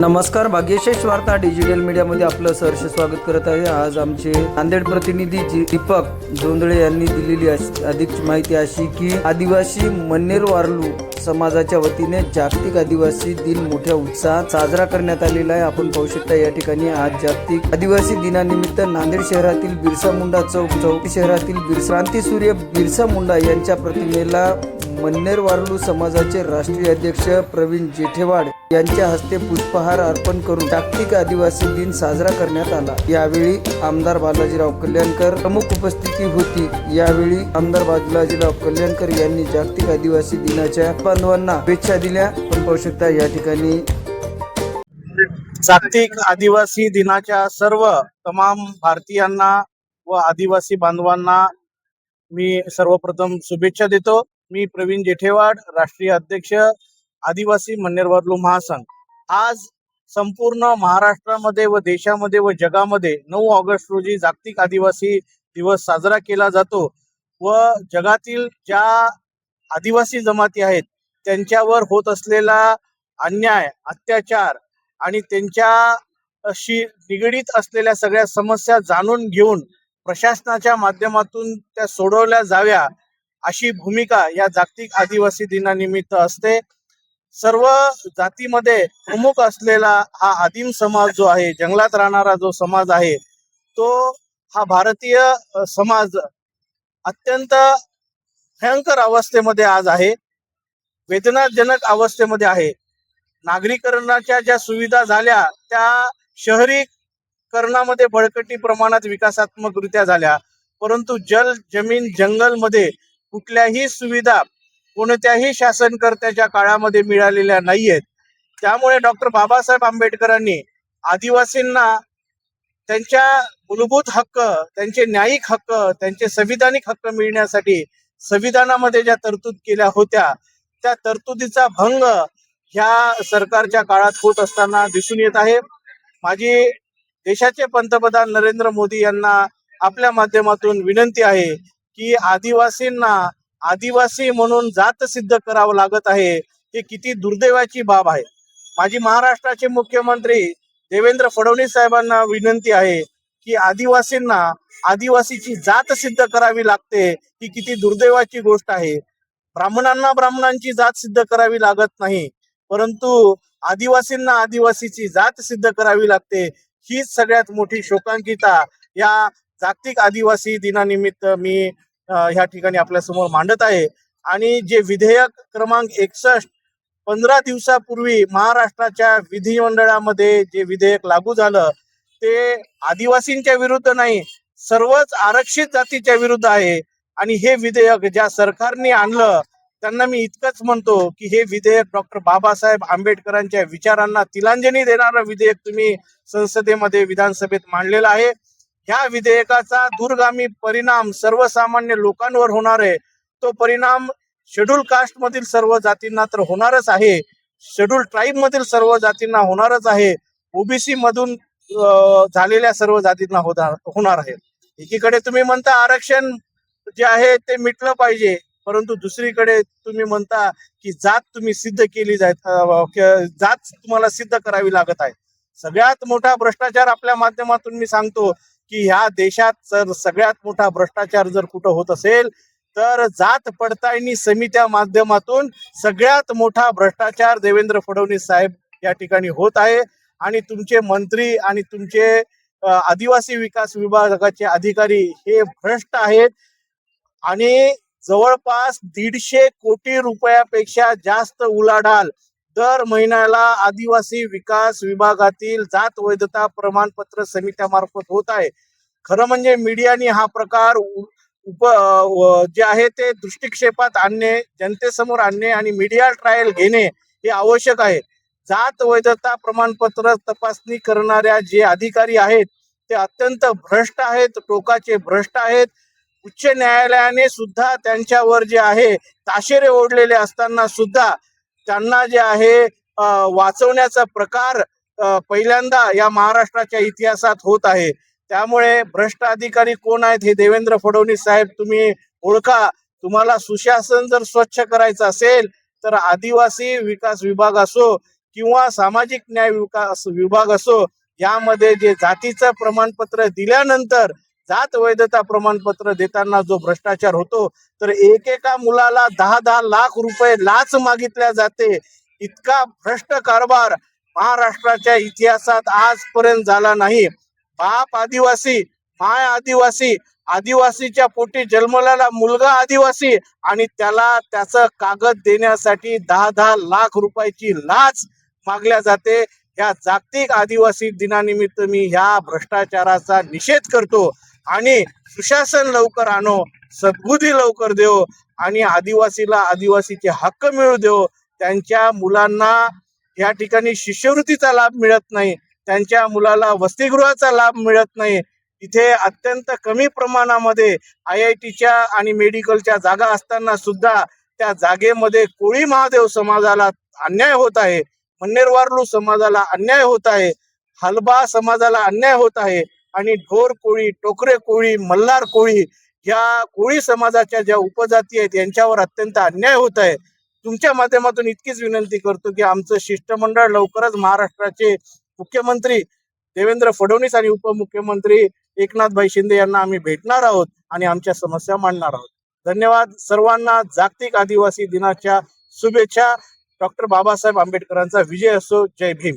नमस्कार, भाग्यशेष वार्ता डिजिटल मीडियामध्ये आपलं सहर्ष स्वागत करत आहे। आज आमचे नांदेड प्रतिनिधी दीपक जोंधळे यांनी दिलेली अधिक माहिती अशी की आदिवासी मन्नेर वारलू समाजाच्या वतीने जागतिक आदिवासी दिन मोठ्या उत्साहात साजरा करण्यात आलेला आहे। आपण पाहू शकता या ठिकाणी आज जागतिक आदिवासी दिनानिमित्त नांदेड शहरातील बिरसा मुंडा चौक शहरातील क्रांतीसूर्य बिरसा मुंडा यांच्या प्रतिमेला मन्नेर वारलू समाजाचे राष्ट्रीय अध्यक्ष प्रवीण जेठेवाड यांच्या हस्ते पुष्पहार अर्पण करून जागतिक आदिवासी दिन साजरा करण्यात आला। यावेळी आमदार बालाजीराव कल्याणकर प्रमुख उपस्थिती होती। यावेळी आमदार बालाजीराव कल्याणकर यांनी जागतिक आदिवासी दिनाच्या बांधवांना शुभेच्छा दिल्या। आपण पाहू शकता या ठिकाणी जागतिक आदिवासी दिनाच्या सर्व तमाम भारतीयांना व आदिवासी बांधवांना मी सर्वप्रथम शुभेच्छा देतो। मी प्रवीण जेठेवाड, राष्ट्रीय अध्यक्ष आदिवासी मन्नेर वारलू महासंघ। आज संपूर्ण महाराष्ट्रामध्ये व देशामध्ये व जगामध्ये 9 ऑगस्ट रोजी जागतिक आदिवासी दिवस साजरा केला जातो व जगातील ज्या आदिवासी जमाती आहेत त्यांच्यावर होत असलेला अन्याय, अत्याचार आणि त्यांच्याशी निगडीत असलेल्या सगळ्या समस्या जाणून घेऊन प्रशासनाच्या माध्यमातून त्या सोडवल्या जाव्या अशी भूमिका या जागतिक आदिवासी दिनानिमित्त असते। सर्व जातीमध्ये प्रमुख असलेला हा आदिम समाज जो आहे, जंगलात राहणारा जो समाज आहे, तो हा भारतीय समाज अत्यंत भयंकर अवस्थेमध्ये आज आहे, वेदनाजनक अवस्थेमध्ये आहे। नागरीकरणाच्या ज्या सुविधा झाल्या त्या शहरीकरणामध्ये बळकटी प्रमाणात विकासात्मकरित्या झाल्या, परंतु जल, जमीन, जंगलमध्ये कुठल्याही सुविधा कोणत्याही शासनकर्त्याच्या काळामध्ये मिळालेल्या नाहीयेत। त्यामुळे डॉक्टर बाबासाहेब आंबेडकरांनी आदिवासींना त्यांच्या मूलभूत हक्क, त्यांचे न्यायिक हक्क, त्यांचे संविधानिक हक्क मिळण्यासाठी संविधानामध्ये ज्या तरतूद केल्या होत्या त्या तरतुदीचा भंग ह्या सरकारच्या काळात होत असताना दिसून येत आहे। माझी देशाचे पंतप्रधान नरेंद्र मोदी यांना आपल्या माध्यमातून विनंती आहे की आदिवासींना आदिवासी म्हणून जात सिद्ध करावं लागत आहे, हे किती दुर्दैवाची बाब आहे। माझी महाराष्ट्राचे मुख्यमंत्री देवेंद्र फडणवीस साहेबांना विनंती आहे की आदिवासींना आदिवासीची जात सिद्ध करावी लागते, ही किती दुर्दैवाची गोष्ट आहे। ब्राह्मणांना ब्राह्मणांची जात सिद्ध करावी लागत नाही, परंतु आदिवासींना आदिवासीची जात सिद्ध करावी लागते। हीच सगळ्यात मोठी शोकांकिता या जागतिक आदिवासी दिनानिमित्त मी ह्या ठिकाणी आपल्या समोर मांडत आहे। आणि जे विधेयक क्रमांक 61 15 दिवसापूर्वी महाराष्ट्राच्या विधिमंडळामध्ये जे विधेयक लागू झालं ते आदिवासींच्या विरुद्ध नाही, सर्वच आरक्षित जातीच्या विरुद्ध आहे। आणि हे विधेयक ज्या सरकारने आणलं त्यांना मी इतकंच म्हणतो की हे विधेयक डॉक्टर बाबासाहेब आंबेडकरांच्या विचारांना तिलांजली देणारं विधेयक तुम्ही संसदेमध्ये, विधानसभेत मांडलेलं आहे। ह्या विधेयकाचा दूरगामी परिणाम सर्वसामान्य लोकांवर होणार आहे। तो परिणाम शेड्यूल कास्ट मधील सर्व जातींना तर होणारच आहे, शेड्यूल ट्राईब मधील सर्व जातींना होणारच आहे, ओबीसी मधून झालेल्या सर्व जातींना होणार आहे। एकीकडे तुम्ही म्हणता आरक्षण जे आहे ते मिटलं पाहिजे, परंतु दुसरीकडे तुम्ही म्हणता की जात तुम्ही सिद्ध केली जात तुम्हाला सिद्ध करावी लागत आहे। सगळ्यात मोठा भ्रष्टाचार आपल्या माध्यमातून मी सांगतो की ह्या देशात जर सगळ्यात मोठा भ्रष्टाचार जर कुठं होत असेल तर जात पडताळणी समित्या माध्यमातून सगळ्यात मोठा भ्रष्टाचार देवेंद्र फडणवीस साहेब या ठिकाणी होत आहे। आणि तुमचे मंत्री आणि तुमचे आदिवासी विकास विभागाचे अधिकारी हे भ्रष्ट आहेत आणि जवळपास 150 कोटी रुपयापेक्षा जास्त उलाढाल दर महिन्याला आदिवासी विकास विभागातील जात वैधता प्रमाणपत्र समित्यामार्फत होत आहे। खरं म्हणजे मीडियाने हा प्रकार जे आहे ते दृष्टिक्षेपात आणणे, जनतेसमोर आणणे आणि मीडिया ट्रायल घेणे हे आवश्यक आहे। जात वैधता प्रमाणपत्र तपासणी करणाऱ्या जे अधिकारी आहेत ते अत्यंत भ्रष्ट आहेत, टोकाचे भ्रष्ट आहेत। उच्च न्यायालयाने सुद्धा त्यांच्यावर जे आहे ताशेरे ओढलेले असताना सुद्धा त्यांना जे आहे वाचवण्याचा प्रकार पहिल्यांदा या महाराष्ट्राच्या इतिहासात होत आहे। त्यामुळे भ्रष्ट अधिकारी कोण आहेत हे देवेंद्र फडणवीस साहेब तुम्ही ओळखा। तुम्हाला सुशासन जर स्वच्छ करायचं असेल तर आदिवासी विकास विभाग असो किंवा सामाजिक न्याय विकास विभाग असो, यामध्ये जे जातीचं प्रमाणपत्र दिल्यानंतर जात वैधता प्रमाणपत्र देताना जो भ्रष्टाचार होतो, तर एकेका मुलाला 10-10 लाख रुपये लाच मागितल्या जाते. इतका भ्रष्ट कारभार महाराष्ट्राच्या इतिहासात आजपर्यंत झाला नाही. बाप आदिवासी, माय आदिवासी, आदिवासीच्या पोटी जन्मलेला मुलगा आदिवासी आणि त्याला त्याचं कागद देण्यासाठी 10-10 लाख रुपयाची लाच मागल्या जाते. या जागतिक आदिवासी दिनानिमित्त मी ह्या भ्रष्टाचाराचा निषेध करतो आणि सुशासन लवकर आणो, सद्बुद्धी लवकर देव आणि आदिवासीला आदिवासीचे हक्क मिळू देव. त्यांच्या मुलांना या ठिकाणी शिष्यवृत्तीचा लाभ मिळत नाही, त्यांच्या मुलाला वसतिगृहाचा लाभ मिळत नाही. इथे अत्यंत कमी प्रमाणामध्ये IITच्या आणि मेडिकलच्या जागा असताना सुद्धा त्या जागेमध्ये कोळी महादेव समाजाला अन्याय होत आहे, मन्नेर वारलू समाजाला अन्याय होत आहे, हलबा समाजाला अन्याय होत आहे आणि ढोर कोळी, टोकरे कोळी, मल्हार कोळी या कोळी समाजाच्या ज्या उपजाती आहेत यांच्यावर अत्यंत अन्याय होत आहे. तुमच्या माध्यमातून इतकीच विनंती करतो की आमचं शिष्टमंडळ लवकरच महाराष्ट्राचे मुख्यमंत्री देवेंद्र फडणवीस आणि उपमुख्यमंत्री एकनाथभाई शिंदे यांना आम्ही भेटणार आहोत आणि आमच्या समस्या मांडणार आहोत. धन्यवाद. सर्वांना जागतिक आदिवासी दिनाच्या शुभेच्छा. डॉक्टर बाबासाहेब आंबेडकरांचा विजय असो. जय भीम.